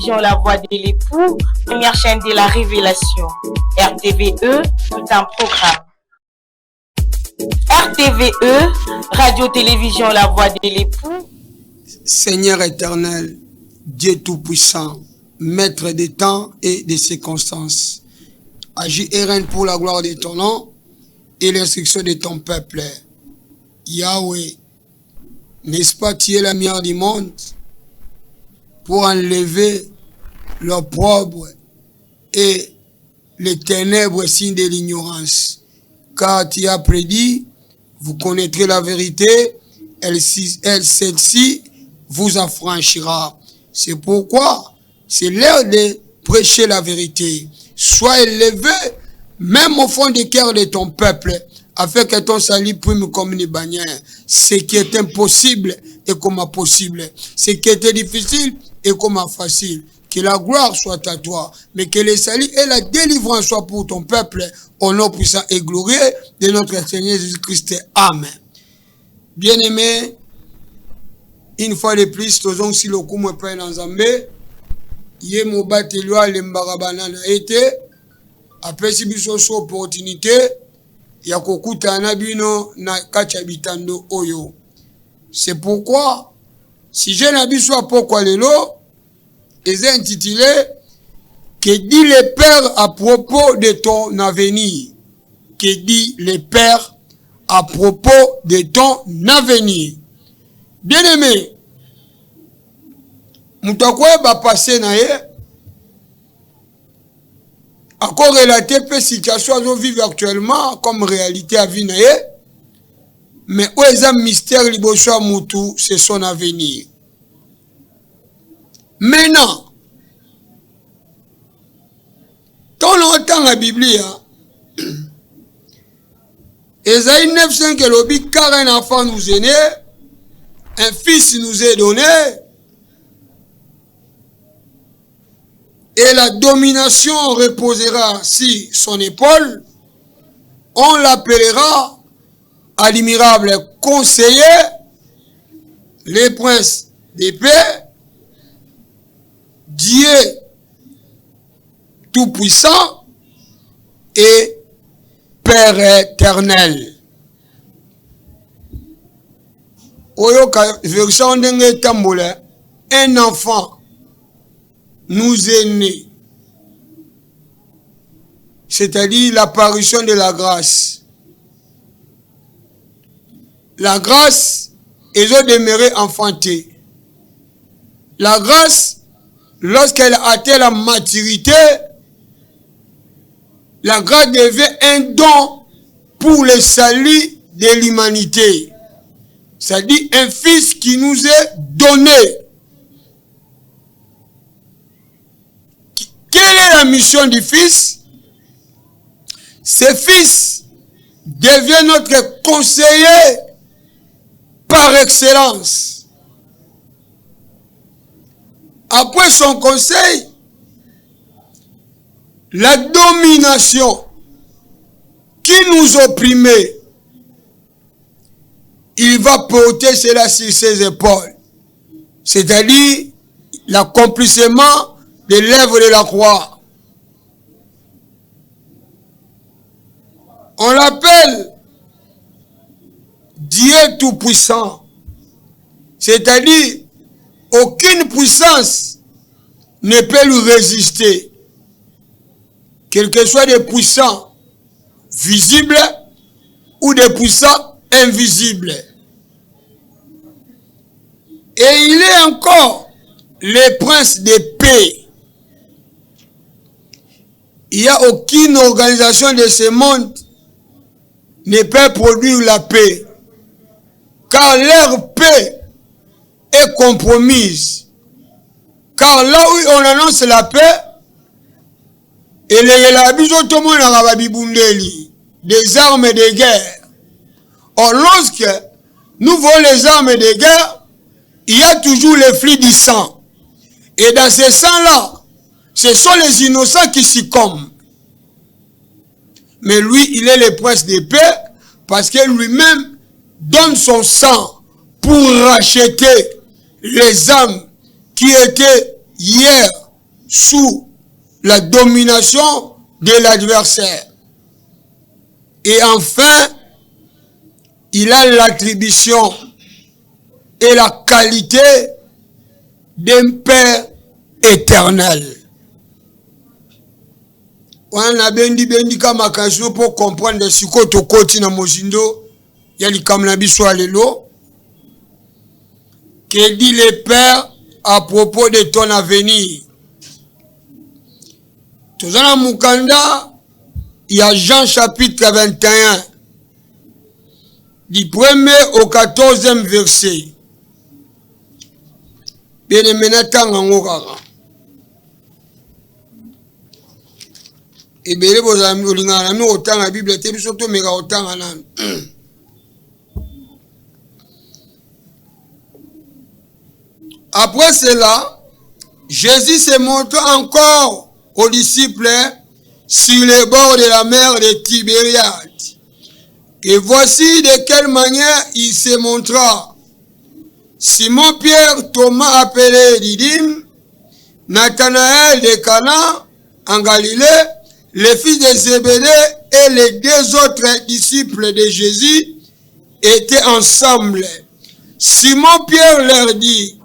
télévision La Voix de l'époux, première chaîne de la révélation. RTVE, tout un programme. RTVE, radio-télévision La Voix de l'époux. Seigneur éternel, Dieu tout-puissant, maître des temps et des circonstances, agis et règne pour la gloire de ton nom et l'instruction de ton peuple. Yahweh, n'est-ce pas, tu es la lumière du monde pour enlever l'opprobre et les ténèbres signes de l'ignorance. Car tu as prédit, vous connaîtrez la vérité, elle celle-ci vous affranchira. C'est pourquoi c'est l'heure de prêcher la vérité. Sois élevé, même au fond du cœur de ton peuple, afin que ton salut prime comme une bannière. Ce qui est impossible est comme possible. Ce qui était difficile est comme facile. Que la gloire soit à toi, mais que le salut et la délivrance soient pour ton peuple, au nom puissant et glorieux de notre Seigneur Jésus-Christ. Amen. Bien-aimés, une fois de plus, tous si le coup me prend dans Zambé, yé mo batelwa le mbarabana na été, après si biso so opportunité, ya kokutana bino na kacha bitando oyo. C'est pourquoi, si je n'ai pas pourquoi lelo, ils ont intitulé que dit le Père à propos de ton avenir. Que dit le Père à propos de ton avenir. Bien-aimé, Moutakoué va passer na ye, encore relater peu situation que vivre actuellement comme réalité à vie na ye, mais où est un mystère liboso Moutou, c'est son avenir. Maintenant, quand on entend la Bible, Esaïe 9:5 que dit car un enfant nous est né, un fils nous est donné, et la domination reposera sur son épaule. On l'appellera admirable conseiller, le prince des paix, Dieu tout-puissant et Père éternel. Oyoka version ndenge tambole, un enfant nous est né. C'est-à-dire l'apparition de la grâce. La grâce est demeurée enfantée. La grâce, lorsqu'elle a atteint la maturité, la grâce devient un don pour le salut de l'humanité. C'est-à-dire un fils qui nous est donné. Quelle est la mission du fils? Ce fils devient notre conseiller par excellence. Après son conseil, la domination qui nous opprimait, il va porter cela sur ses épaules. C'est-à-dire l'accomplissement de l'œuvre de la croix. On l'appelle Dieu tout-puissant. C'est-à-dire aucune puissance ne peut lui résister. Quel que soit des puissants visibles ou des puissants invisibles. Et il est encore le prince de paix. Il n'y a aucune organisation de ce monde ne peut produire la paix. Car leur paix est compromise. Car là où on annonce la paix, et les des armes de guerre. Or, lorsque nous voyons les armes de guerre, il y a toujours les flux du sang. Et dans ce sang-là, ce sont les innocents qui succombent. Mais lui, il est le prince de paix parce que lui-même donne son sang pour racheter les âmes qui étaient hier sous la domination de l'adversaire. Et enfin, il a l'attribution et la qualité d'un Père éternel. On a bendi kama kaso pour comprendre ce que tu côté na mozindo ya likamna biso alelo que dit le Père à propos de ton avenir. Tozana mukanda il y a Jean chapitre 21 du 1er au 14e verset. Bien menatanga ngokaka. Ebele bozami olingana mi otanga Bible te biso to meka otanga nani. Après cela, Jésus se montre encore aux disciples sur les bords de la mer de Tibériade. Et voici de quelle manière il se montra. Simon Pierre, Thomas appelé Didyme, Nathanaël de Cana en Galilée, les fils de Zébédée et les deux autres disciples de Jésus étaient ensemble. Simon Pierre leur dit,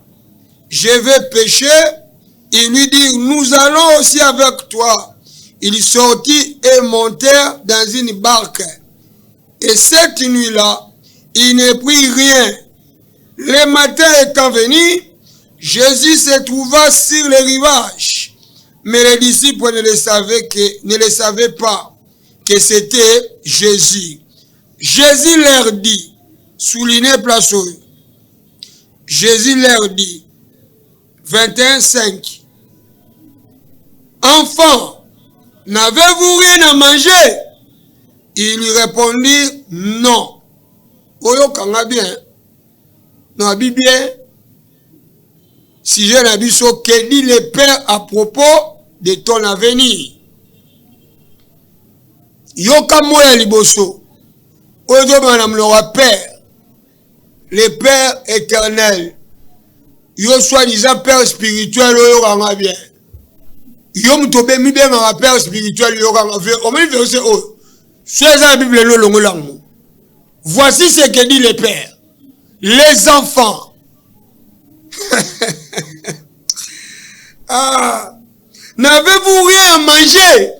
je vais pêcher. Ils lui dirent, nous allons aussi avec toi. Ils sortirent et montèrent dans une barque. Et cette nuit-là, ils ne prirent rien. Le matin étant venu, Jésus se trouva sur le rivage. Mais les disciples ne le savaient pas que c'était Jésus. Jésus leur dit, soulignez place où. Jésus leur dit, 21:5. Enfants, n'avez-vous rien à manger? Ils lui répondirent non. Oyo kanga bien. Non, bien. Si je n'ai pas que dit le Père à propos de ton avenir. Yoka moya liboso. Oyo manam le Père. Le Père éternel. Yo soi-disant Père spirituel, yo kanga bien. Yo mtobe mi bien un Père spirituel, yo kanga bien. On me verset oh. Soyez la Bible le longo lango. Voici ce que dit le Père. Les enfants. Ah, n'avez-vous rien à manger?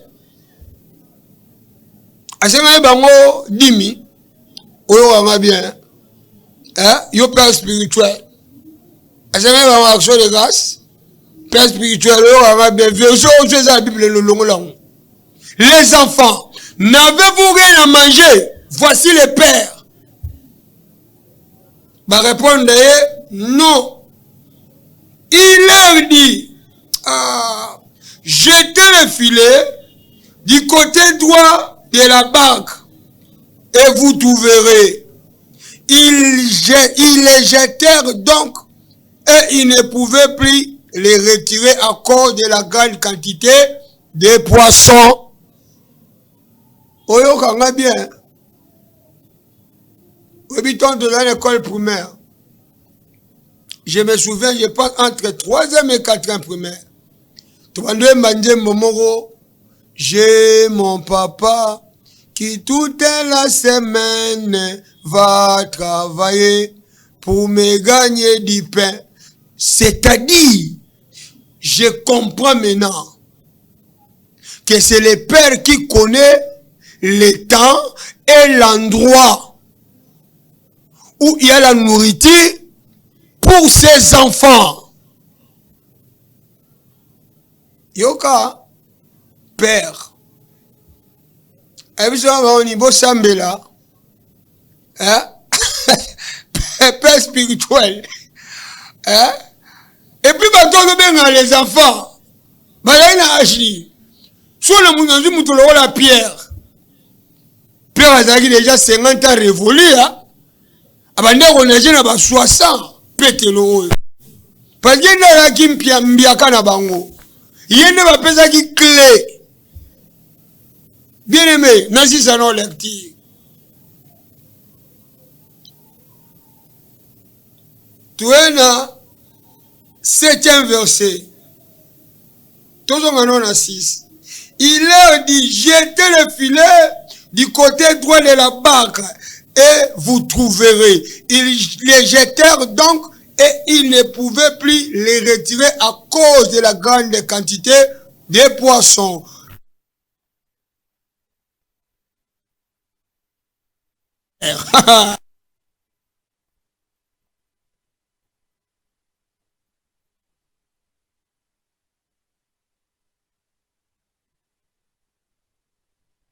Asema bango dimi. Oyo kanga bien. Hein? Yo Père spirituel. Asema bango action de grâce. Père spirituel, oyo kanga bien. Soyez la Bible le longo lango. Les enfants, n'avez-vous rien à manger? Voici le Père. Va répondre non. Il leur dit, jetez le filet du côté droit de la barque et vous trouverez. Ils les jetèrent donc et ils ne pouvaient plus les retirer à cause de la grande quantité de poissons. Oyo kanga bien. Habitant de l'école primaire. Je me souviens, je pense entre 3e et 4e primaire. J'ai mon papa qui toute la semaine va travailler pour me gagner du pain. C'est-à-dire, je comprends maintenant que c'est le Père qui connaît le temps et l'endroit où il y a la nourriture pour ses enfants. Yoka, Père. Et puis, au niveau Sambela, hein? Père spirituel. Hein? Et puis, les enfants, sur le monde, la pierre. Pierre a déjà 50 ans révolu, hein? Abandé on a déjà 60 pételo. Parce qu'il y a qui mbiaka na bango. Il y a des qui clé. Bien aimé, nasi ça non lecture. Tu es là, 7e verset. Tous on a 6. Il leur dit, jetez le filet du côté droit de la barque et vous trouverez. Ils les jetèrent donc et ils ne pouvaient plus les retirer à cause de la grande quantité de poissons.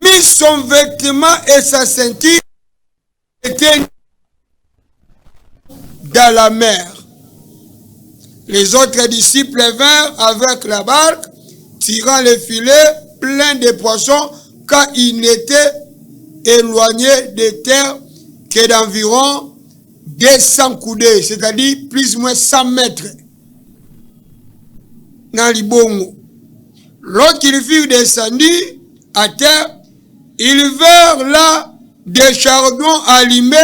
Mis son vêtement et sa ceinture étaient dans la mer. Les autres disciples vinrent avec la barque, tirant les filets pleins de poissons, car ils n'étaient éloignés de terre que d'environ 200 coudées, c'est-à-dire plus ou moins 100 mètres. Dans les bons. Lorsqu'ils furent descendus à terre, ils virent là des chardons allumés,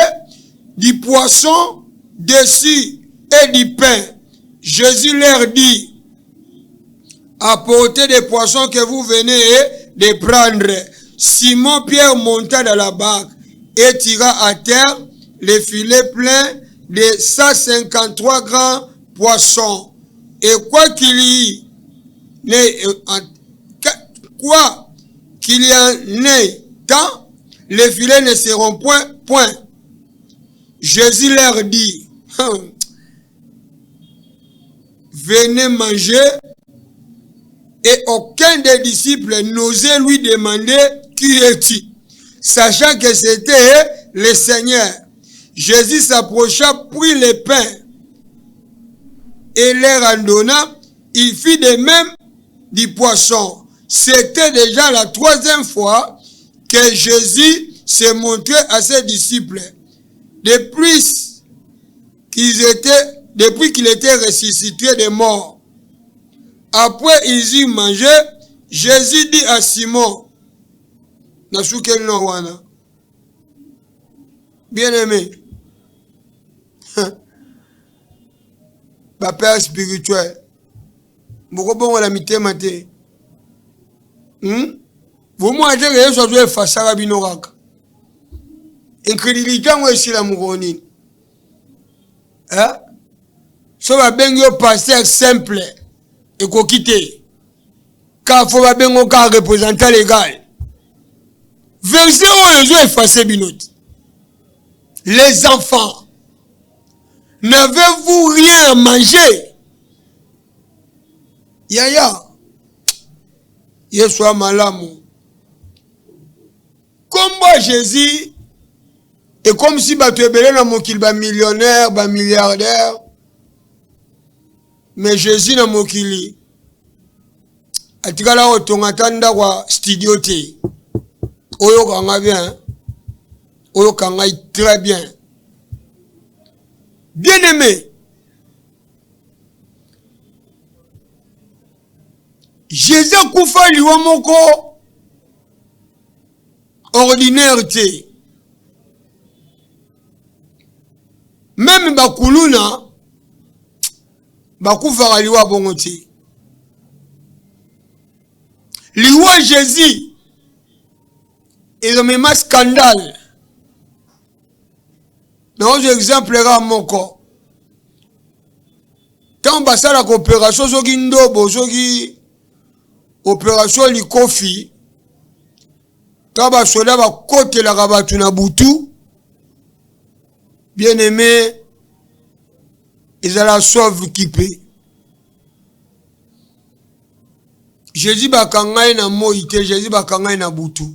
du poisson dessus et du pain. Jésus leur dit, apportez des poissons que vous venez de prendre. Simon Pierre monta dans la barque et tira à terre les filets pleins de 153 grands poissons. Et quoi qu'il y en ait tant, les filets ne seront point. Jésus leur dit, venez manger. Et aucun des disciples n'osait lui demander qui es-tu, sachant que c'était le Seigneur. Jésus s'approcha, prit les pains et leur en donna. Il fit de même du poisson. C'était déjà la 3e fois que Jésus se montrait à ses disciples. Depuis qu'il était ressuscité des morts. Après ils eurent mangé, Jésus dit à Simon, bien-aimé, ma père spirituel, vous m'avez dit que je face à Binorak. Incrédulité, moi, ici, la Mouroni. Hein? Ça va bien passer simple. Et qu'on quitte. Car il faut bien un représentant légal. Verset où ils ont effacé Binot. Les enfants, n'avez-vous rien à manger? Yaya. Yeswa malamu. Comme moi Jésus, et comme si tu es dans mon kil, millionnaire, milliardaire. Mais Jésus na mokili atikala otongata kwa studio te oyo kanga bien oyo kanga très bien bien-aimé. Jésus kufa liwa moko ordinaire te, même bakuluna bakufaka liwa bongo te. Liwa Jésus ezomema scandale. Dans exemple là moko tant basala coopération soki ndobo soki opération likofi taba soda ba kote la rabatu na butu bien aimé. Ils ont la sauve qui peut. Jésus bakangay na moïté, Jésus bakangay na butu.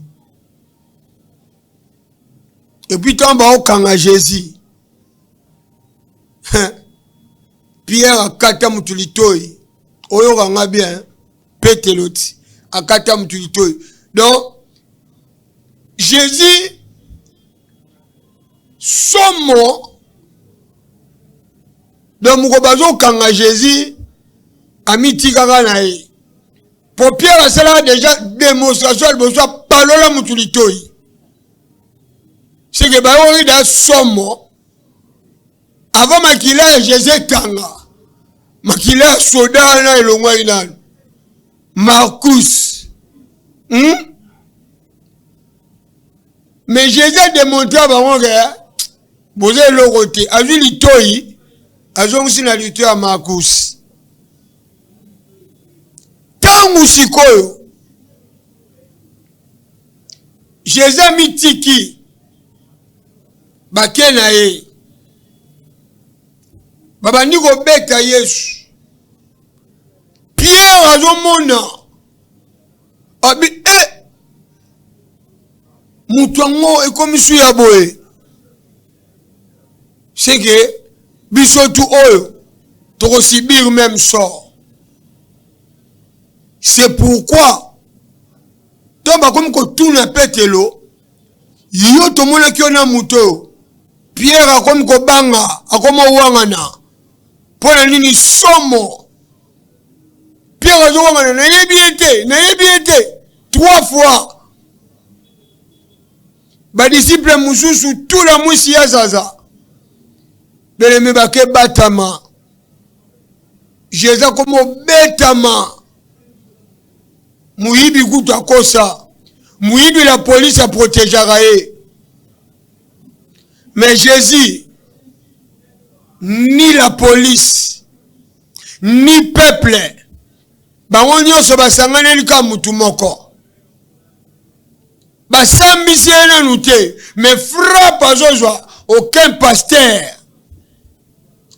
Et puis tant ba okanga Jésus. Pierre akata mutulitoi. Oyo kanga bien, peteloti. Akata mutulitoi. Donc Jésus son mot. Donc, Moukobazo Kanga Jésus a mis Tigara nae. Pour Pierre, c'est là déjà démonstration, elle besoin palola mutulitoi. C'est que Baori da somo. Avant Makila Jésus Kanga. Makila soda na elongwa inan. Marcus. Mais Jésus a démontré à Baron que vous avez le côté. A vu l'itoyi, a vu aussi la lutte à Marcus. Tant ou sikoyo, Jésus a mis tiki, bakena ye. Babandi ko beta Yesu. Pierre a zo mona. Abi Mutuango et comme je ya boye. C'est que bisotu oyo to subir même sort. C'est pourquoi tomba comme ko tuna petelo yo to mona ki ona muto. Pierre a comme ko banga akoma wangana. Pona nini somo. Pierre a zo wangana na yebiete 3 fois. Ba disciple mususu tout la mwisi ya zaza. Beleme bake batama. Jésus comme betama. Muibi kutu akosa. Muibi la police a protégera ye. Mais Jésus, ni la police, ni peuple, bango nyonso basangana lika mutu moko. Basambisi ena nouté, mais frappe azozwa aucun pasteur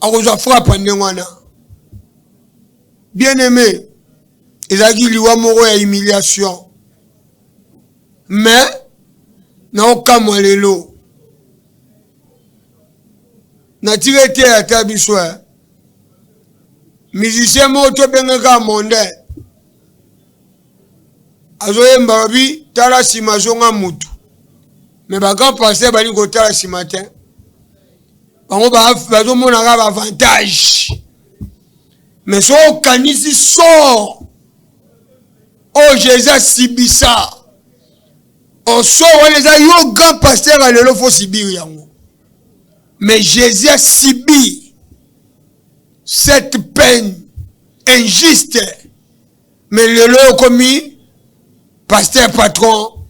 azozwa frappe ndengwana. Bien aimé, ezaki liwa moko ya humiliation, mais na okamwa lelo na tirete ya tabiswa musicien mo to bengaka monde azoyemba babi tala sima zonga mutu mais bakan passer bani ko tala sima te bango bazo mona ka avantage mais so kanisi sort oh Jésus sibisa o sort les a yo grand pasteur à lelo fo sibir yango mais Jésus a subi cette peine injuste mais lelo commis pasteur patron,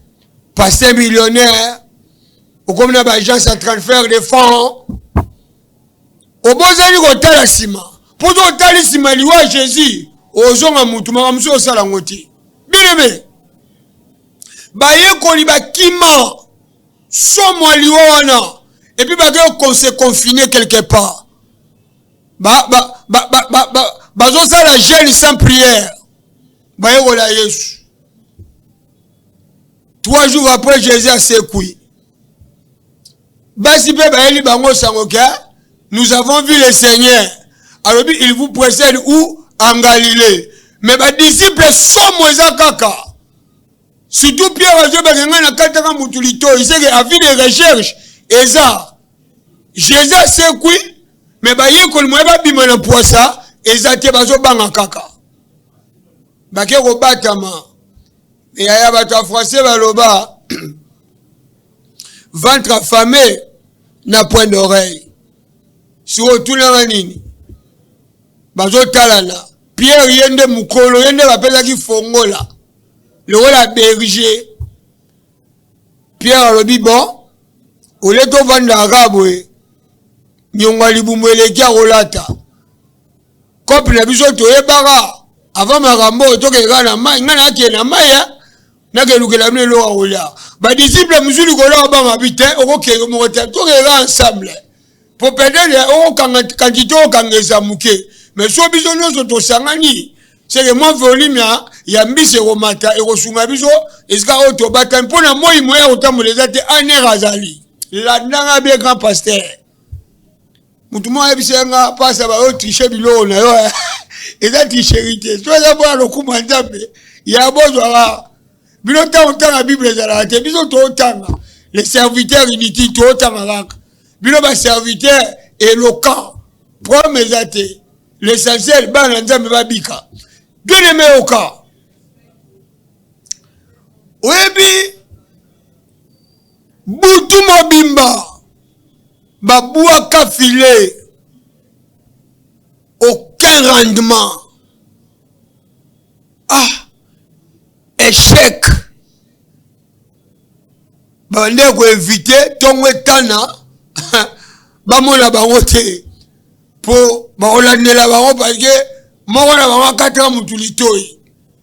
pasteur millionnaire, ou comme na ba gens en train de faire des fonds. Au bozali ko tala sima. Pour to tala sima liwa Jésus, ozonga mutu makamso osala ngoti. Bien-aimé. Ba ye ko li ba kima somo liwa wana et puis ba ko se confiner quelque part. Zo sala jeûne sans prière. Ba ye ko la Yesu. 3 jours après, Jésus a secoué. Nous avons vu le Seigneur. Alors, il vous précède où? En Galilée. Mais les disciples sont moins kaka. Surtout Pierre a dit il sait qu'il a vu des recherches. Et ça, Jésus a secoué. Mais il y a des gens qui ont ça. Et ça, il y a des gens qui ont ça. Et il y a des Français baloba ventre affamé n'a point d'oreille. Si on tourne la nini, bazo talana. Pierre yende mukolo yende bapela ki fongola. Le roi berger. Pierre alobi bon, ole to vanda arabwe. Nyonga libumwele kia rolata. Kopi na biso to ebara. Avant marambo to ke gana mai ngana ki na mai ya. Nagelukela mne lo aola ba disciple muzuli ko la ba mabite okoke mo to ke ensemble pour peut-être o kangito kangeza muke mais so biso nyonso to sangani c'est que moi volume ya mbise ko mata e ko sunga biso eska o to bata mpona moi moya otamboleza te aner azali la ndanga bien grand pasteur mutu mo ebisenga pasa ba o tricher bilo na yo eza tricherité so za bo lo kumandambe ya bozo ala bino ta la Bible ezala te biso to tanga les serviteurs inutiles to tanga lak bino ba serviteur éloquent promesse ate l'essentiel ba na nzambe ba bika bien aimé au cas oyebi butu mobimba babua kafile aucun rendement échec bande ko éviter tongo etana bamona bango te po baolandela bango parce que moko na bango 4 ans mutulitoi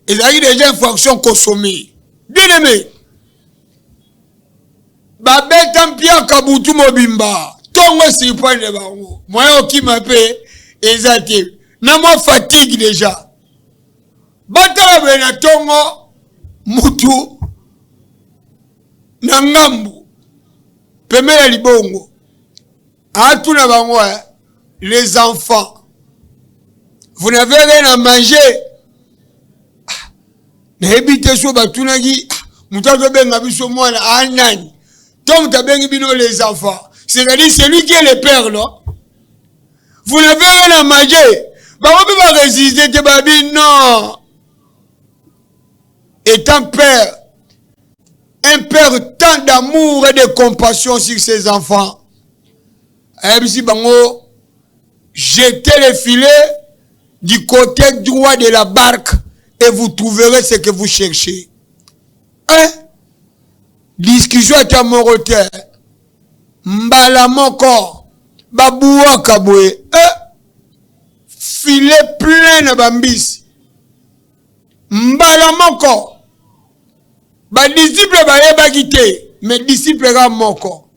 ezali déjà infraction consommée. Bien aimé babeta mpia kabutu mobimba tongo sipane bango moyo okima pe ezate na mo fatigue déjà batala bena tongo mutu na ngambu pemela libongo atuna bango les enfants vous n'avez rien à manger na ebite so batunaki mutazo benga biso mwana anani donc tabengi bino les enfants c'est-à-dire celui qui est le père non vous n'avez rien à manger bango pe ba résister te babi non étant père un père tant d'amour et de compassion sur ses enfants si bango jetez les filets du côté droit de la barque et vous trouverez ce que vous cherchez. Hein? Discussion est à mon retour. Mbala moko babuwa kabwe. Filet plein de bambis. Mbala moko. Ba disciple ba yeba kite, mais disciple ga moko.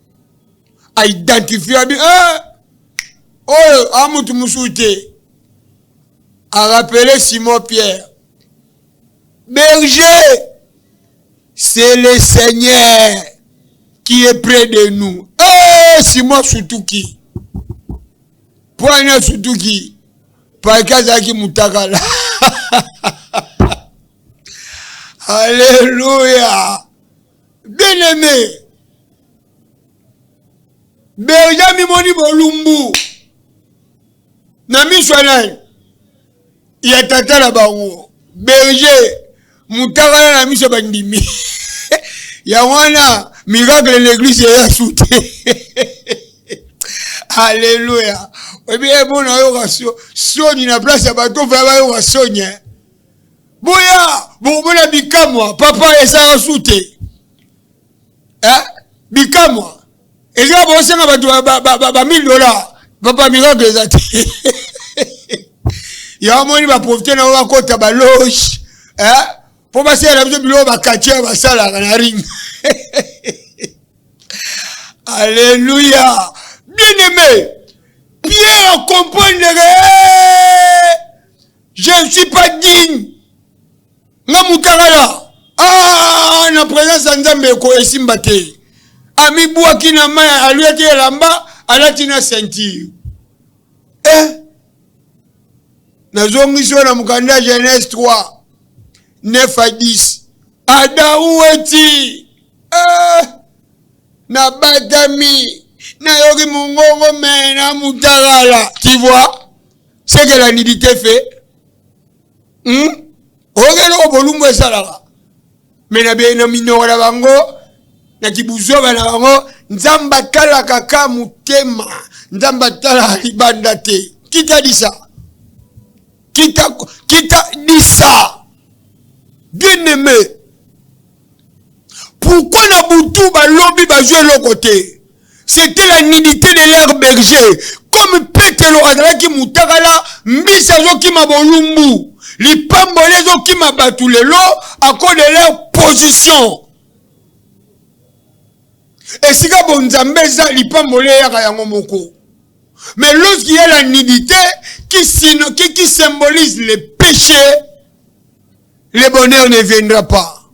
A identifier bi oh amutu musute. A rappeler Simon Pierre. Berger, c'est le Seigneur qui est près de nous. Simon Sutuki. Point Sutuki. Paikazaki Mutakala. Alléluia. Bien-aimé. Berger mimoni bolumbu. Nami Swanai. Yatata la bango. Berger. Mutakala na miso bandimi. Ya wana miracle l'église est soutée. Alléluia. Obi bon na yo rasio. Soni na place ya bato va yo wasonya. Boya, bon mona bikamwa, papa esa soutée. Bikamwa. Eza bo senga bato ba $1000. Papa miracle ezati. Ya moni ba profiter na wa kota ba loge. Pour passer à la maison, il va cacher ma salle à la ring. Alléluia. Bien-aimé, Pierre comprendrait. Je ne suis pas digne. Namutarala. Na présence d'Anzambe ko esimbate. Ami Bouaki na maya aluete lamba alatina ceinture. Nazongiso na mukanda Genèse 3. 9 à 10. Adaoueti. Na batami. Na yogi mungongo mena mutarala. Tu vois? C'est que la nudité fait. Ogelo bolumbu esalaka. Mais na bien na minora bango. Na kibuzo bana bango. Nzamba tala kaka mutema. Nzamba tala libanda te. Qui t'a dit ça? Qui t'a dit ça? Bien-aimé, pourquoi na boutou ba lobby ba jouer l'autre côté? C'était la nudité de leur berger. Comme Petelo azalaki mutakala, mbisa zo ki mabolumbu, li pambole zo ki mabatulelo à cause de leur position. Et si ka bonzambe za li pambole ya yango moko. Mais lorsqu'il y a la nudité qui symbolise le péché, le bonheur ne viendra pas.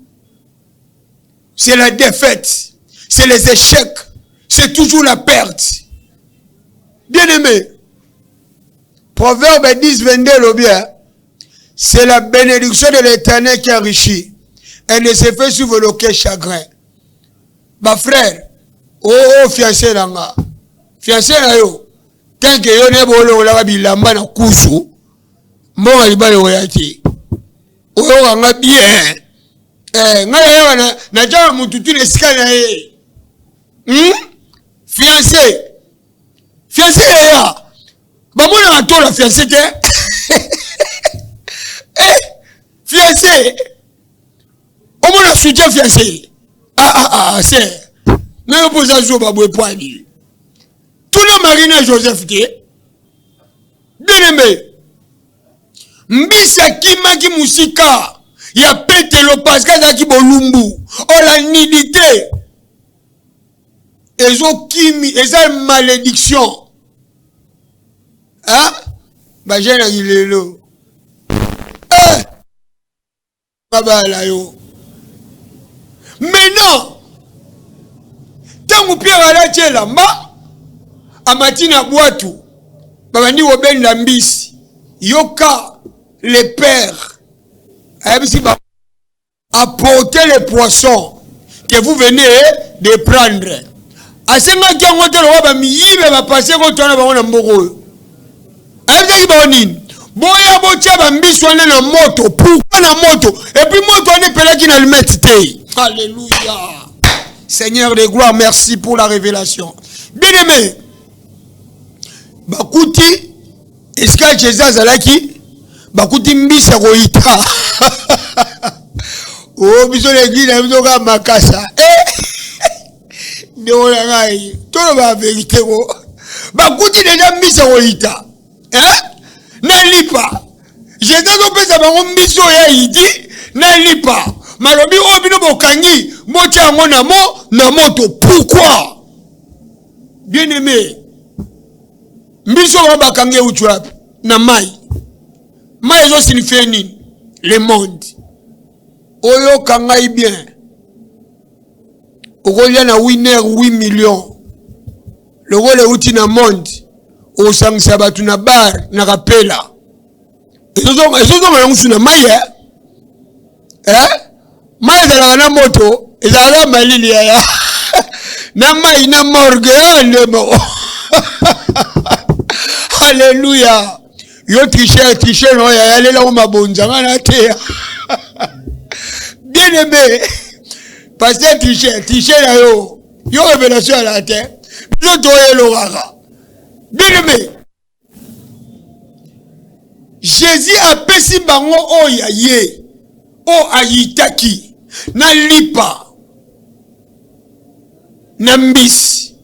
C'est la défaite. C'est les échecs. C'est toujours la perte. Bien-aimé. Proverbe 10, 22, le bien. C'est la bénédiction de l'Éternel qui enrichit. Elle ne se fait suivre aucun chagrin. Ma frère. Oh, fiancé nanga. Fiancé na yo. Tant que yo ne bolo la bilamba na kusu. Mo alibale oyati. Oyo anga bien. Nga na jawa mututu le skana fiancé. Fiancé ya. Bamona atola fiancé te. Fiancé. soutien fiancé. C'est. Mais vous posez sur Baboué Poigny. Tout le Marina Joseph T. Bien aimé. Mbisa Kimaki Musika. Il y a Pételo Pascal Zaki Bolumbu. Oh la nudité. Ils ont kimi. Ils ont une malédiction. Hein? Bah j'ai un guilelo. Maintenant, tant que Pierre a la là-bas, à Matina Boitou, Babani Oben Lambis, Yoka, les pères, apportez les poissons que vous venez de prendre. À ce moment qui a monté le roi, il va passer contre un mboro. Boya botia bambiso na moto, pourquoi na moto? Et puis moto on est pelaki na allumette. Alléluia. Seigneur de gloire, merci pour la révélation. Bien aimé. Bakuti est-ce que Jésus zalaki bakuti mbisa roita. Oh biso l'église na biso ka makasa. Ne ola ngai. Tout la vérité ko. Bakuti déjà mbisa roita. Hein? Nalipa. Jésus opesa bango miso ya idi nalipa. Malobi obino bokangi botia ngo na moto. Pourquoi? Bien aimé. Miso ba bakangi uchuapi na mai. Mai zo signifie nini? Le monde. Oyo kangai bien. Okolia na winner 8 millions. Le rôle outil na monde. Au sang sabatu na bar na rapela. Ezo zo na maye. Maye za na moto, ezala malili ya. Na mai na morgue ndemo. Alléluia. Yo tricher no ya lela o mabonza ngana te. Bien aimé. Pasteur tricher na yo. Yo révélation à la terre. Yo toye lo rara. Bien aimé, Jésus a pesi bango oya ye, o ayitaki, na lipa, na mbisi.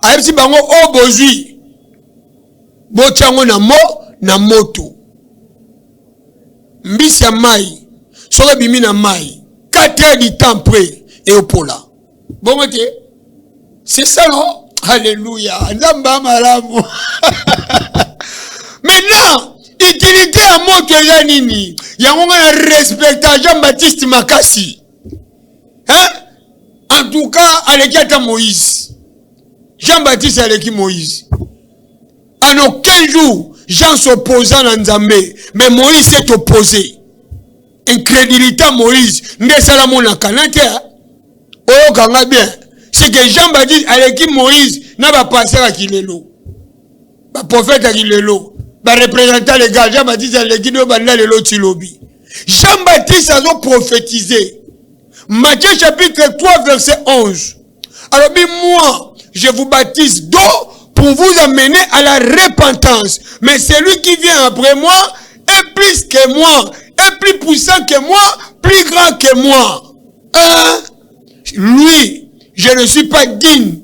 A pesi bango o bozui, bochango na moto. Mbisi ya mai, soke bimi na mai, 4 heures du temps après, et au pola. Bon, c'est ça non? Alléluia. Maintenant, utilité à moto ya nini? Yango na respecta Jean-Baptiste Makassi. Hein? En tout cas, aleki Moïse. Jean-Baptiste aleki Moïse. En aucun jour, Jean s'opposant à Nzambe, mais Moïse s'est opposé. Incrédulité à Moïse. Nde salamon na kanate. Oh, kanga bien. C'est que Jean-Baptiste avec Moïse n'a pas passé à Kilelo. Le prophète à Kilelo. Le représentant légal, Jean-Baptiste avec Kilelo Tilobi. Jean-Baptiste a prophétisé. Matthieu chapitre 3 verset 11. Alors moi, je vous baptise d'eau pour vous amener à la repentance. Mais celui qui vient après moi est plus que moi, est plus puissant que moi, plus grand que moi. Lui, je ne suis pas digne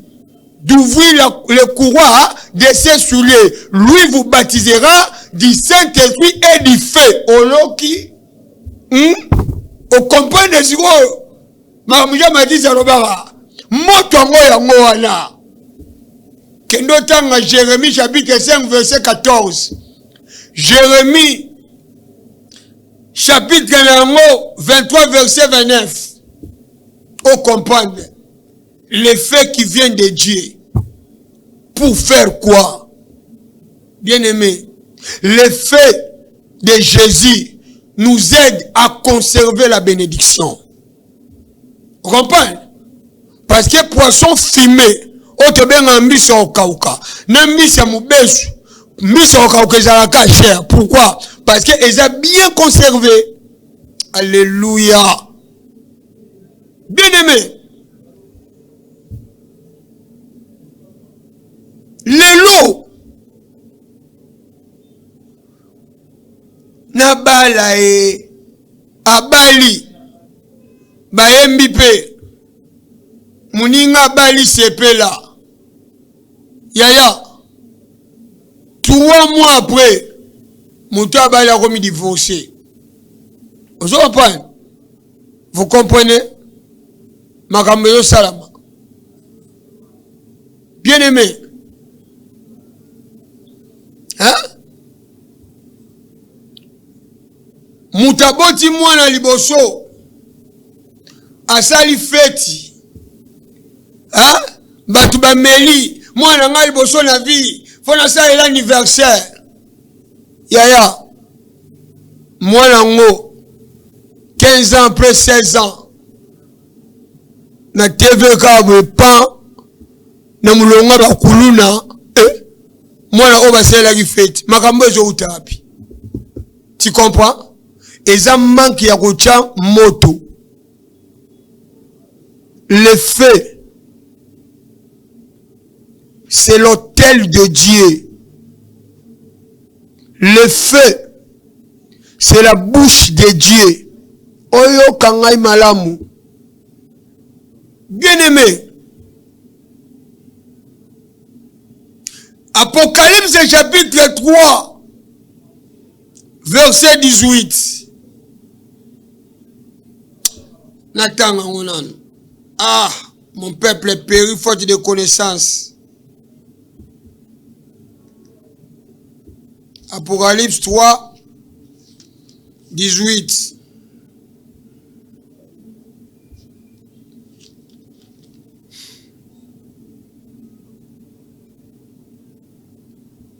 d'ouvrir le courroie de ses souliers. Lui vous baptisera du Saint-Esprit et du feu. Oloki. Au comprenez ce que Mamuja m'a dit Zarobara. Motongo yango wana. Kendo tanga Jérémie chapitre 5 verset 14. Jérémie chapitre 23 verset 29. Au comprendre. Les faits qui viennent de Dieu. Pour faire quoi? Bien aimé. Les faits de Jésus nous aident à conserver la bénédiction. Vous comprenez? Parce que poisson fumé, otobenga mbisa okauka. Na mbisa mubesu, mbisa okauka ezalaka cher. Pourquoi? Parce que ils ont bien conservé. Alléluia. Bien aimé. Lelo Nabala abali bayembi pe muninga bali sepela yaya 3 mois après mutu abali akomi divorcé. Vous comprenez? Makambo yo salama. Bien aimé. Hein? Mutaboti mwana liboso asali feti. Hein? Batu ba meli mwana nga liboso na vie fona sa l'anniversaire. Yaya mwana ngo 15 ans après 16 ans na TV ka pan na mulonga ba kuluna mwana o basela ki fete makambo ezo utapi. Tu comprends? Eza manque ya kocha moto. Le feu c'est l'autel de Dieu. Le feu c'est la bouche de Dieu. Oyo kangai malamu. Bien aimé. Apocalypse chapitre 3 verset 18. Natanga ngonan. Ah, mon peuple est péri faute de connaissance. Apocalypse 3 18.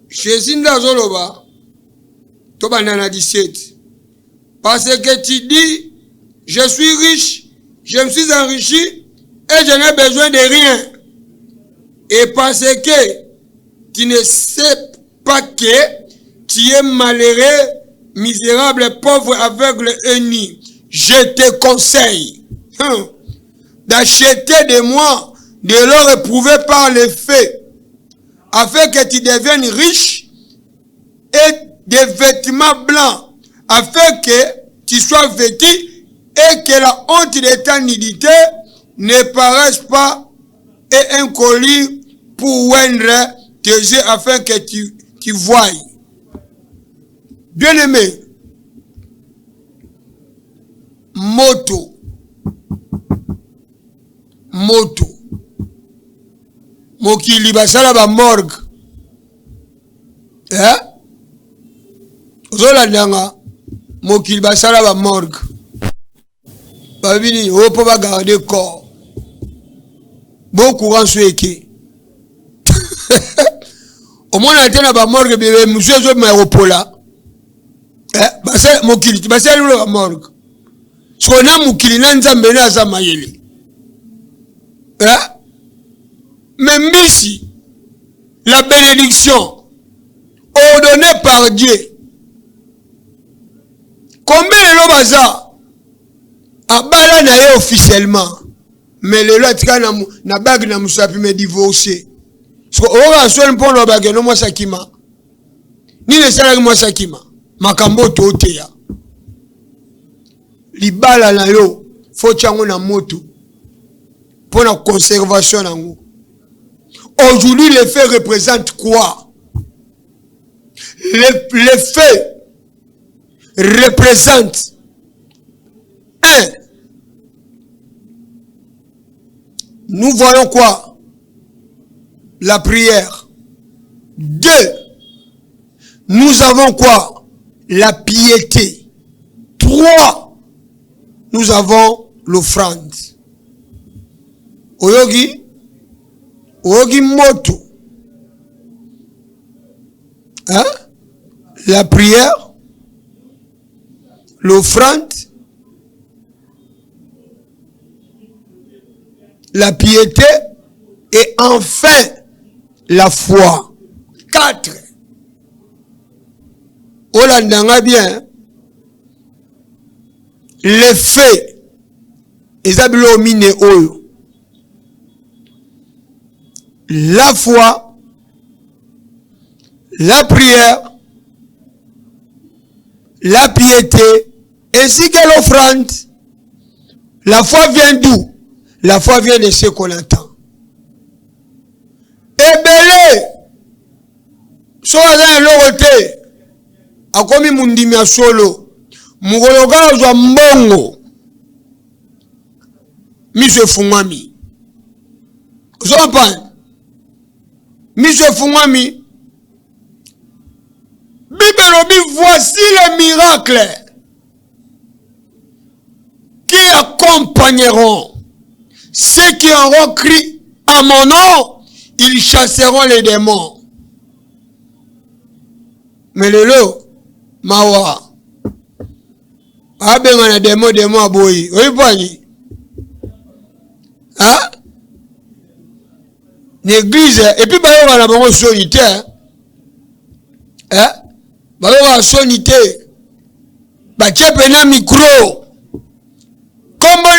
Jésus Ndazoloba, Tobanana 17. Parce que tu dis, je suis riche, je me suis enrichi et je n'ai besoin de rien. Et parce que tu ne sais pas que tu es malheureux, misérable, pauvre, aveugle et nu. Je te conseille d'acheter de moi de l'or éprouvé par les faits, afin que tu deviennes riche, et des vêtements blancs, afin que tu sois vêtu et que la honte de ta nudité ne paraisse pas, et un collier pour oindre tes yeux afin que tu voies. Bien aimé, moto, mokili basala ba morgue, ozolandanga mokili basala ba morgue, babini opo ba garder corps, bon courant sueke. Au moins on a ba morgue bébé monsieur zo maropola, basala mokili basala lo ba morgue, sona mokili na nzambe na za mayele. Même ici, la bénédiction ordonnée par Dieu. Combien de l'homme baza abala na ye officiellement, mais le lot na bague na musapi me divorcé. So ora so mpo na bague no mwasakima. Ni ne sala mwasakima. Makambo tote ya. Libala na yo fo chango na moto. Pour la conservation en nous. Aujourd'hui, les faits représentent quoi? Les faits représentent 1. Nous voyons quoi? La prière. 2. Nous avons quoi? La piété. 3. Nous avons l'offrande. Oyogi moto. Hein? La prière, l'offrande, la piété et enfin la foi. 4. Olandanga bien. Les faits. Ezabilo mine oyo. La foi, la prière, la piété, ainsi que l'offrande. La foi vient d'où? La foi vient de ce qu'on entend. Ebele, so aza lokote, akomi mundimi ya solo, mukoloka zwa mbongo, miso efungwami. Zopan, miso efungwami. Bible dit, voici les miracles qui accompagneront ceux qui auront crié à mon nom, ils chasseront les démons. Mais le lot, mawa, abenga na démon aboyi, oui pani, hein? L'église, et puis bah on a vraiment sonité, hein? Bah on a sonité, bah tiens pena micro. Comment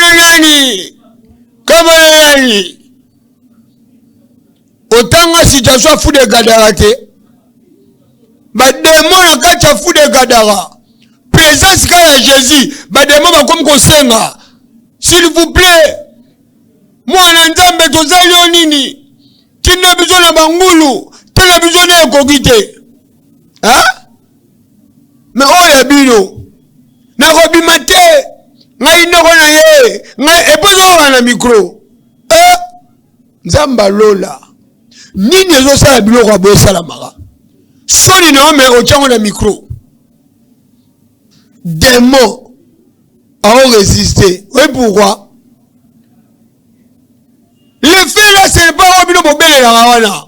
autant de situation fou de gadarate, bah démon la kacha fou de gadara, présence kaya Jésus, bah démon va comme kosenga, s'il vous plaît, moi n'entame tozali nini, tina besoin na bangulu, tina besoin na kogite, hein? Mais oh ya bino, na robimate. Ngai ndoko na ye ngai epozo na micro nzamba lola nini ezo sala biloko aboye sala maka soni na me ochango na micro démon a résisté. Oui, pourquoi? Le fait là c'est pas obino bobele la wana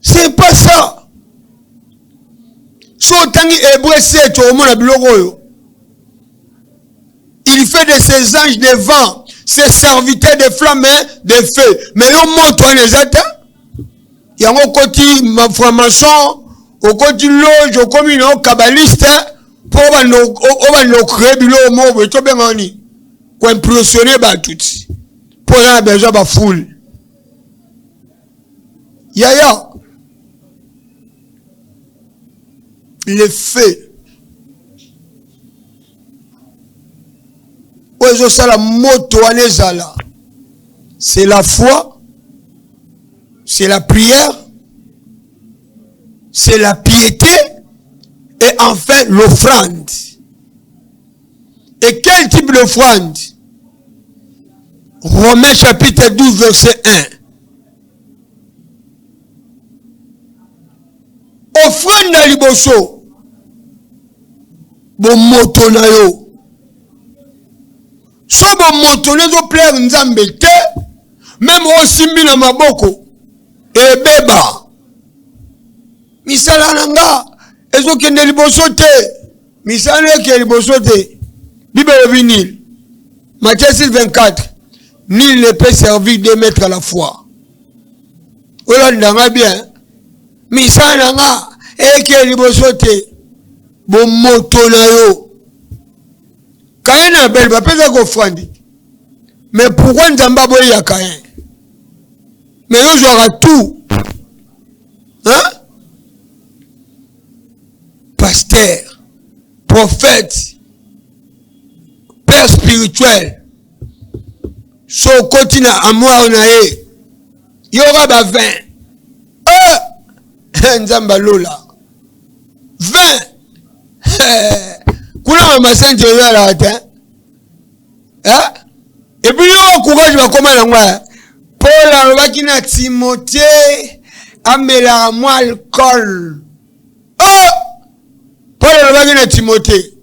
c'est pas ça. Il fait de ses anges des vents, ses serviteurs des flammes et des feux. Mais on montre les états. Il y a un côté ma franc-maçon, au côté loge, au commun, au kabbaliste, pour nous créer du lot, mot, et tout bien mani. Pour impressionner tout. Pour avoir besoin de foule. Yaya. Le fait c'est la foi, c'est la prière, c'est la piété et enfin l'offrande. Et quel type d'offrande? Romains chapitre 12 verset 1. Offrande à liboso. Bon moto na yo so bon moto nezo plaire nzambe te même osimbi na maboko ebeba misala nanga ezo kende liboso te misala ke liboso te Bible vinil Matthieu 6:24 nul ne peut servir deux maîtres à la fois. Olandanga bien misala nanga eke liboso te bon moto na yo Kain a belle va pas offrande. Mais pourquoi nzamba boy ya Kain? Mais yo aura tout. Hein? Pasteur, prophète, père spirituel. So continue à moi na ye. Yo aura 20. Nzamba lola. 20. Kuna masenje yo la ata. Et puis yo courage va comment la moi. Paul alobaki na Timothée amela moi alcool. Paul alobaki na Timothée.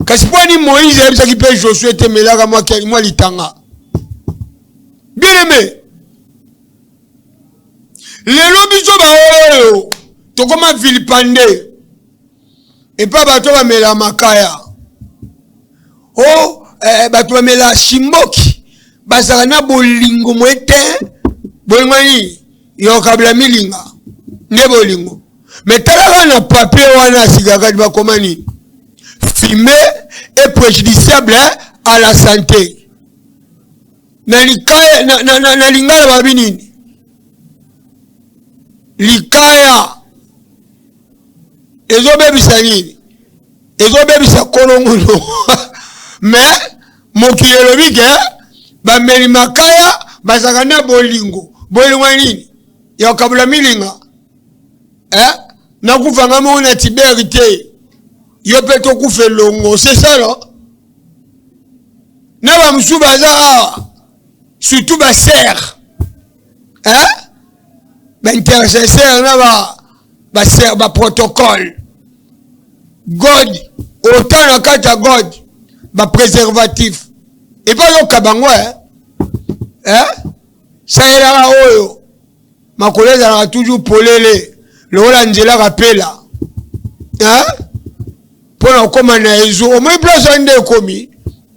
Kasi poni Moïse a qui peut Josué te melaka moi litanga. Bien aimé. Les lobiso ba oyo to koma vilipande. Et pas bato ba mela makaya. Bato ba mela shimboki. Basaka na bolingo mwete. Boingani yo kabla milinga. Ne bolingo. Mais talaka na papier wana sigaka ba komani. Fumé est préjudiciable à la santé. Na likaya na lingala babinini. Likaya ezo bebisa nini ezobebisa kolongono mais mokili elobi ke bameli makaya bazaka na bolingo nini ya kabula milinga nakufanga mona tiberite yo pe tokufa longo c'est ça là na bamusu baza surtout baser baintercesseur na baser protocole God autant na kata God préservatif et pas yo kabango ça est là oyo makoleza la toujours polele le olanjela rapela pona koma na ezo o moi place ande komi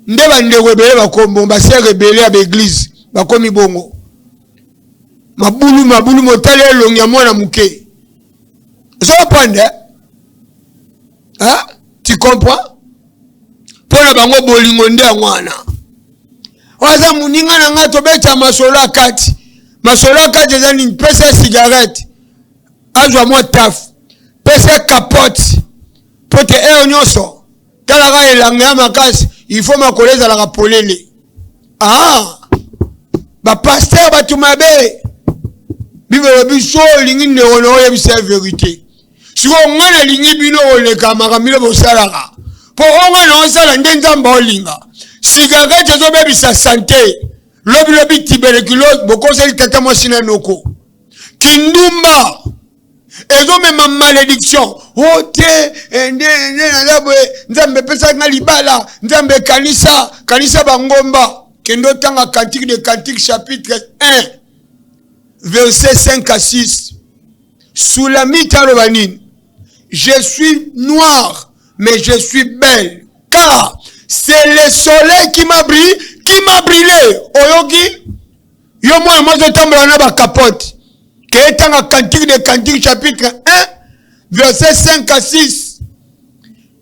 nde bande rebele bakombo ba se rebele à l'église bakomi bongo mabulu motale longia mwana muke ça prendre tu comprends pona bango bolingo nde ngwana waza muninga na ngato beta masola kati ezani pesa cigarette azwa mo taf pesa capote pote nyonso tala ga elanga ya makasi il faut makoleza la polele ba pasteur batumabe bibelo biso lingi ne ono ya bisa vérité siko ngana lingi bino oleka makamile bosalaka po ngana osala ndenzamba olinga cigarette zo bebisa santé lobi tuberculose bokoseli tata mwasina noko kindumba ezo mema malédiction ote nzambe pesa nga libala nzambe kanisa bangomba kendo tanga cantique de cantique chapitre 1 verset 5 à 6 sous la mitalobanine je suis noir mais je suis belle car c'est le soleil qui m'a brillé oyoki yo mwana mozo tambola na ba capote que tanga cantique de cantique chapitre 1 verset 5 à 6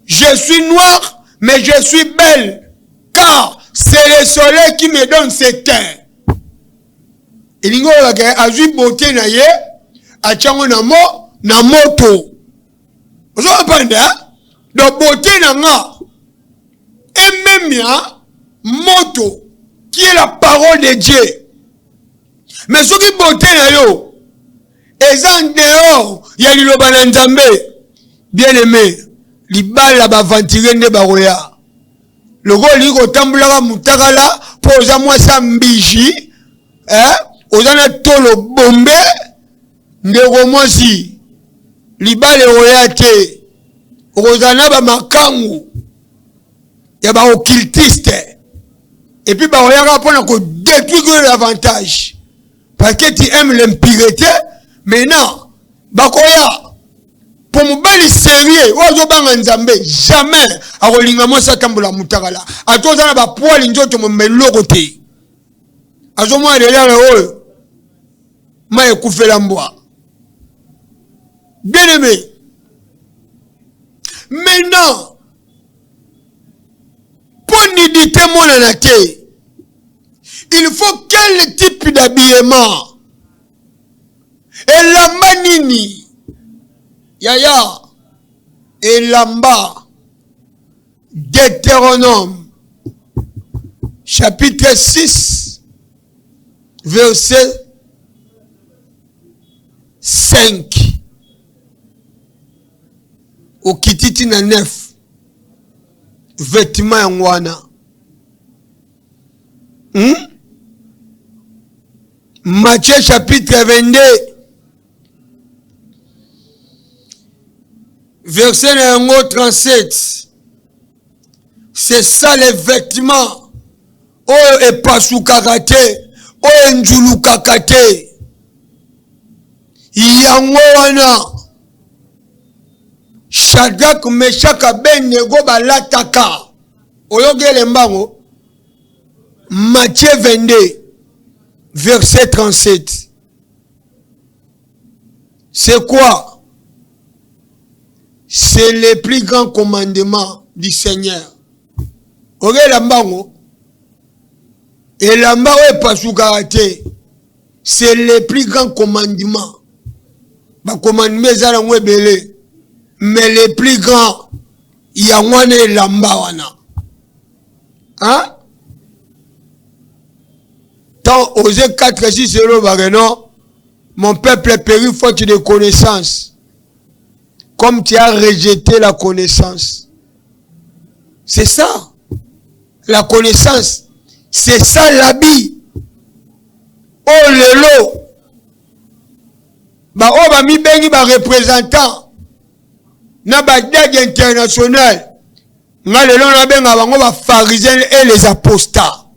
je suis noir mais je suis belle car c'est le soleil qui me donne ce teint ilingo la ke azui beauté na ye achango na moto ozo panda do beauté na nga et même ya moto qui est la parole de Dieu mais ce qui beauté na yo ezan dehors ya liloba na nzambe bien aimé libala ba ventire nde baroya logo liko tambulaka mutakala poza mwasa mbiji ozana tolo bombe ndeko mosi libale roya te ozana ba makangu ya ba occultiste et puis ba roya pona ko détruire l'avantage parce que tu aimes l'impureté maintenant bakoya pour mobali sérieux ozo banga nzambe jamais akolinga mo satambola mutakala atozana ba poil njoto mo meloko te azomo elele oyo ma ekufela mbwa bien aimé maintenant pour nidité monana te il faut quel type d'habillement elamba nini yaya elamba Deutéronome chapitre 6 verset 5 au kititi na 9 vêtement yangwana Matthieu chapitre 22 verset 37 c'est ça les vêtements oh et pasukaka te oh njulukaka te yango wana Shadrach Meshach Abednego balataka oyogele mbango Matthieu 22 verset 37 c'est quoi? C'est le plus grand commandement du Seigneur. Oyogele mbango elamba we pasukaka te c'est le plus grand commandement. Ba commandement ezala ngwebele mais le plus grand Yangwane Lambawana. Hein? Tant osé 4 6 0 non, mon peuple périt faute de connaissance. Comme tu as rejeté la connaissance. C'est ça. La connaissance. C'est ça l'habit. Oh lelo. Bah oh bah mi bengi bah représentant. Na ba deg international. Nga lelo na benga bango ba pharisiens et les apostats.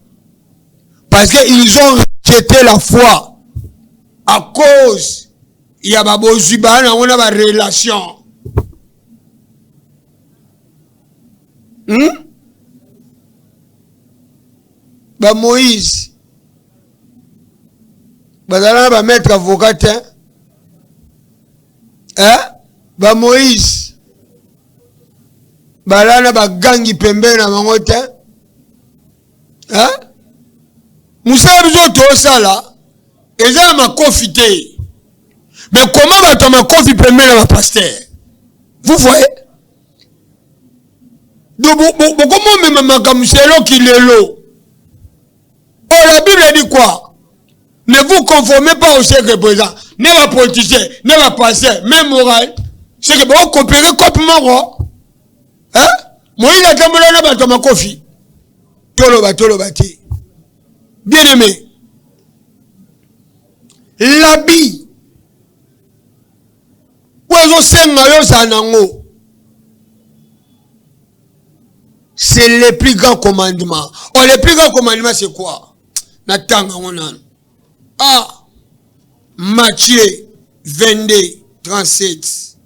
Parce qu'ils ont rejeté la foi. À cause il y a ba bozuba na on a ba relation. Ba Moïse bazala ba maître avocat ba Moïse balana ba gangi pembe na bango te Moussa biso to sala eza ma confité mais comment va to ma confi pembe na ba pasteur vous voyez donc comment même makamselo qui lelo. Oh, la Bible dit quoi? Ne vous conformez pas au siècle présent. Ne pas politicien, ne pas passer, même moral. C'est que vous coopérez comme mort. Hein? Moïse a tombé là dans ma coffee. Tolo bati. Bien aimé. L'habit. Oiseau sengayo sanango. C'est le plus grand commandement. Oh, le plus grand commandement, c'est quoi? Natanga onan. Matthieu 22, 37.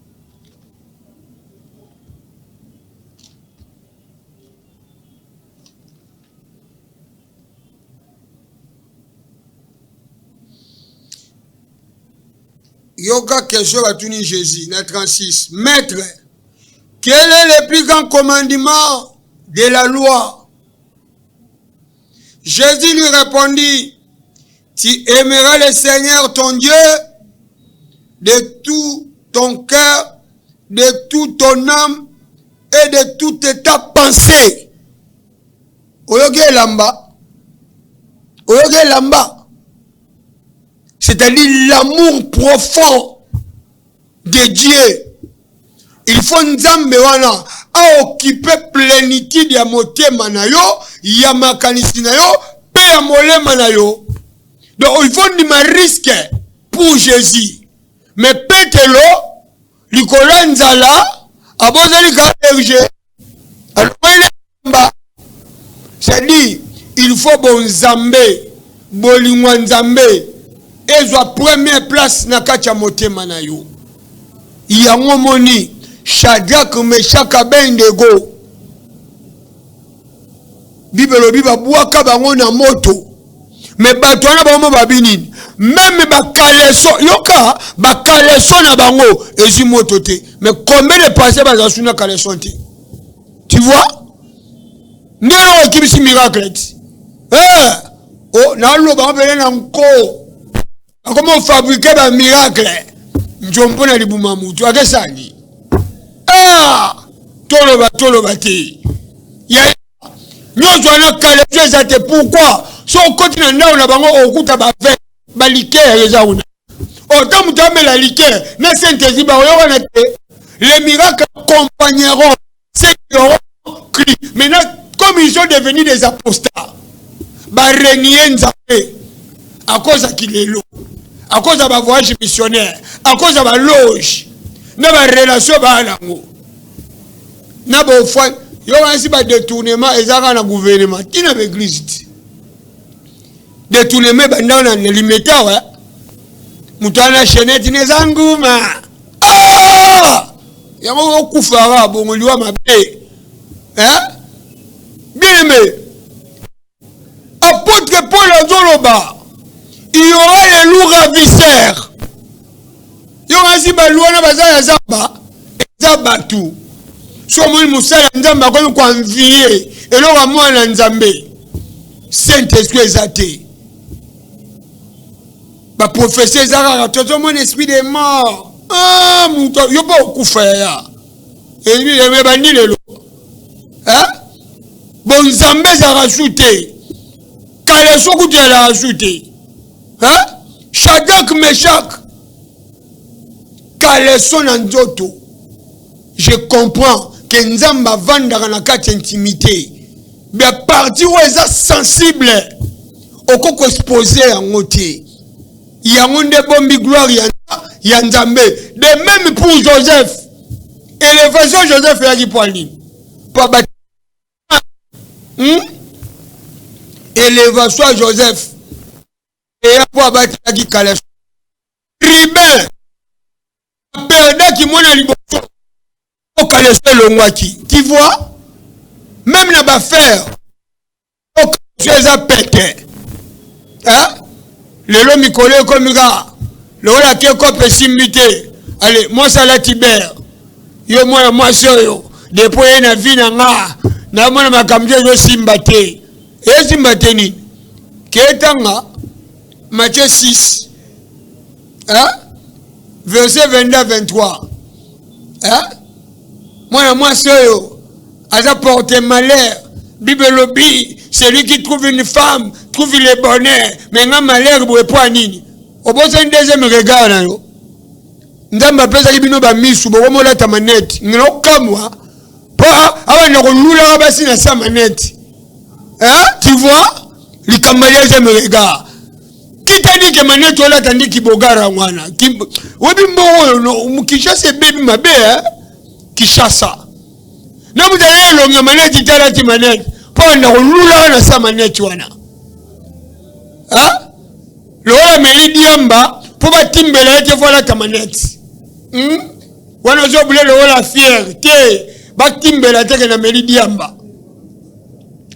Yoga question à Tuni Jésus, 36. Maître, quel est le plus grand commandement de la loi? Jésus lui répondit, tu aimeras le Seigneur ton Dieu de tout ton cœur, de toute ton âme et de toute ta pensée. Oyoge lamba. C'est-à-dire l'amour profond de Dieu. Il faut nzambe wana a occuper plénitude ya motema na yo, ya makanisi na yo, pe ya molema na yo. Donc il faut ni ma risque pour Jésus. Mais petelo likola nzala abozeli ka berger. Alors c'est-à-dire il faut bon nzambe, bolingwa nzambe ezwa première place na kati ya motema na yo. Yango moni Shadrach, Meshach, Abednego. Bible biba buaka bango na moto. Mais batwana bango babini. Même bakaleso yoka bakaleso na bango ezi moto te. Mais combien de passés bazasuna kaleso te? Tu vois? Ndelo kibisi miracle. Oh na lo bango bele na nko. Comment fabriquer ba miracle? Njombo na libuma mutu akesani. Tolo bati. Ya nyozo na kale zate pourquoi? So continue na na bango okuta ba ve ba liqueur eza una. O tamu tambe la liqueur na synthèse ba yo na te. Les miracles accompagneront ceux qui auront cru. Maintenant comme ils sont devenus des apostats, ba renier nzambe à cause de kilelo, à cause de ba voyage missionnaire, à cause de ba loge. Na ba relation ba lango na ba foi yo wansi ba détournement ezaka na gouvernement tina ba église détournement ba ndana na limita wa mutana chenette nezanguma yango okufara bongo liwa mabe bien aimé apôtre Paul azoloba il y aura les loups ravisseurs. Yo asi baluana bazaya zaba zabatu so mo musala nzamba ko envier elo wa mwana nzambe Saint-Esprit ezate ba prophétie zara toto mon esprit de mort muto yo ba okufa ya et lui le bandi lelo bon Nzambe za rajouté kale sokuti la rajouté hein Shadrach Meshach kale son nzoto je comprends que Nzamba vanda na kati intimité mais parti où est sensible au koko exposé en côté il y a un de bombi gloire il y a Nzambe de même pour Joseph élévation Joseph et qui poili pour battre élévation Joseph et pour battre qui kale tribun perda qui mona liboso au kale le ngwaki tu vois même na ba faire au kale pété hein lelo mikole comme ga le wala ke ko pessimité allez moi ça la Tibère yo moi soyo depuis na vie na nga na mona makamje yo simbate et simbate ni ketanga Matthieu 6 hein verset 22 à 23 hein moi soyo aza porter malheur Bible lobby celui qui trouve une femme trouve le bonheur mais nga malheur boye po nini obosa un deuxième regard na yo Nzamba pesa kibino ba misu bo mola ta manette ngino kamwa pa awa na kolula basi na sa manette hein tu vois likambaye deuxième regard kitani ke manette ola tandi kibogara mwana obi mbo no mukishasa baby mabe hein kishasa na mutaye longa manette tala ti manette pa na kolula na sa manette wana hein lola melidiamba po batimbela ete voilà ta manette wana zo bule lola fier te batimbela te na melidiamba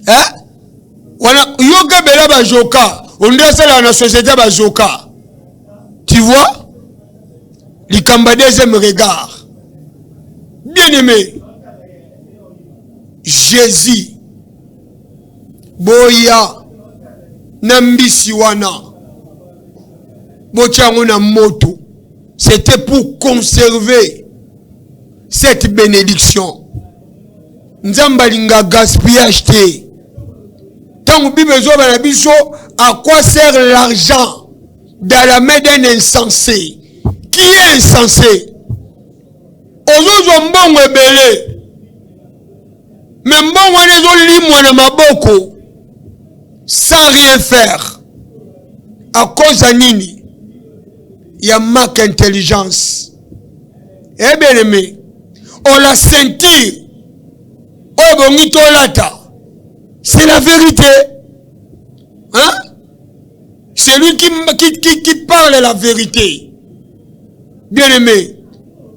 hein wana yoga bela ba joka on sala na société ba joka tu vois likamba deuxième regard bien aimé Jésus boya nambisi wana bochango na moto c'était pour conserver cette bénédiction Nzamba linga gaspillage te tant Bible zo bana biso à quoi sert l'argent dans la main d'un insensé qui est insensé ozozo mbongo ebele mais mbongo nezo limwa na maboko sans rien faire à cause de nini il y a manque d'intelligence. Eh bien aimé, on la sentit. Oh bonito lata. C'est la vérité. Hein? C'est lui qui parle la vérité. Bien aimé.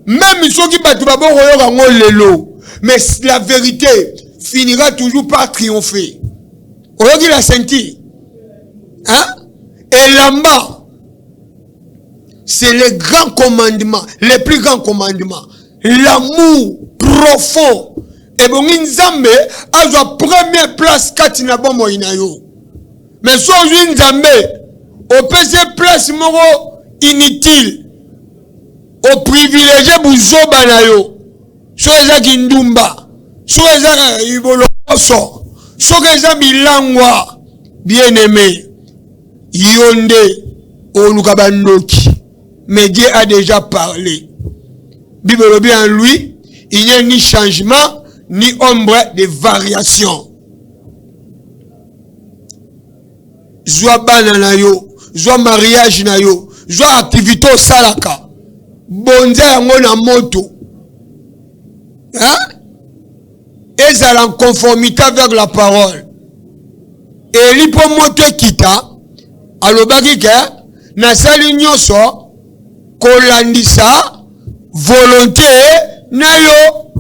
Même ceux qui battent lelo. Mais la vérité finira toujours par triompher. On l'a senti. Hein? Et là-bas, c'est le grand commandement, le plus grand commandement. L'amour profond. Et bon, Nzambe a la première place katina bomo inayo. Mais so Nzambe, au PC place moro inutile. Au privilégié buzoba na yo. So eza kindumba. So eza iboloso. So eza bilangwa. Bien aimé. Yonde olukabandoki. Mais Dieu a déjà parlé. Bible bien en lui, il n'y a ni changement, ni ombre de variation. Zwa bana na yo, zwa mariage na yo, zwa activité au salaka. Bonza yango na moto. Hein? Et ça en conformité avec la parole. Et li po moto kita, alobaki ke, na sali nyoso, kolandisa volonté na yo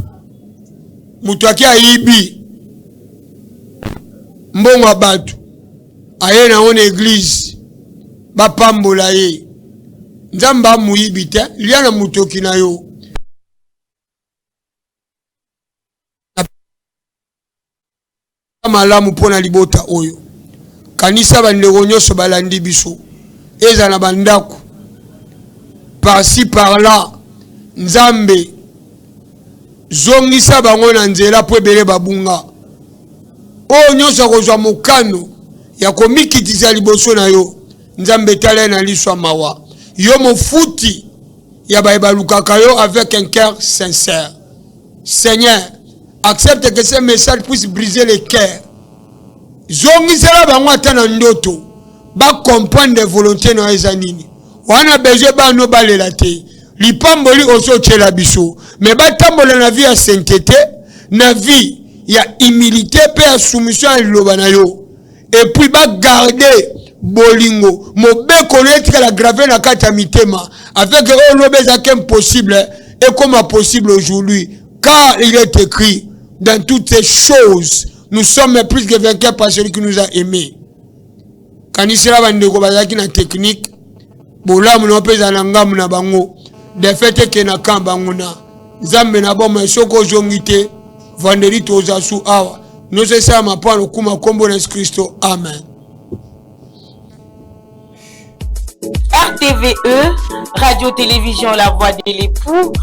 mutuaki aibi mbongo abatu aye na on église bapambola ye Nzamba muibi te lia na mutoki na yo malamu pona libota oyo kanisa bandeko nyonso balandi biso eza na bandako par-ci par-là Nzambe zongisa bango na nzela po ebele babunga oyo nyonso akozwa mokano ya komikitisa liboso na yo nzambe tala na liswa mawa yo mofuti ya baluka yo avec un cœur sincère. Seigneur, accepte que ce message puisse briser les cœurs. Zongisela bango ata na ndoto ba comprendre les volontés na ezanini wana besoin ba no balela te lipamboli oso tshela biso mais ba tambola na vie ya sainteté na vie ya humilité pe ya soumission à liloba na yo et puis ba garder bolingo mobeko netika la graver na kati ya mitema avec que lobeza que impossible et comme possible aujourd'hui car il est écrit dans toutes ces choses nous sommes plus que vainqueurs par celui qui nous a aimés. Kanisera bandeko bazaki na technique bolamu na peza na ngamu na bango de fait que na kamba nguna zambe na boma soko zongite vendredi toza su awa nous c'est ça ma part kuma kombo na Christo amen. RTVE, Radio Télévision La Voix de l'époux.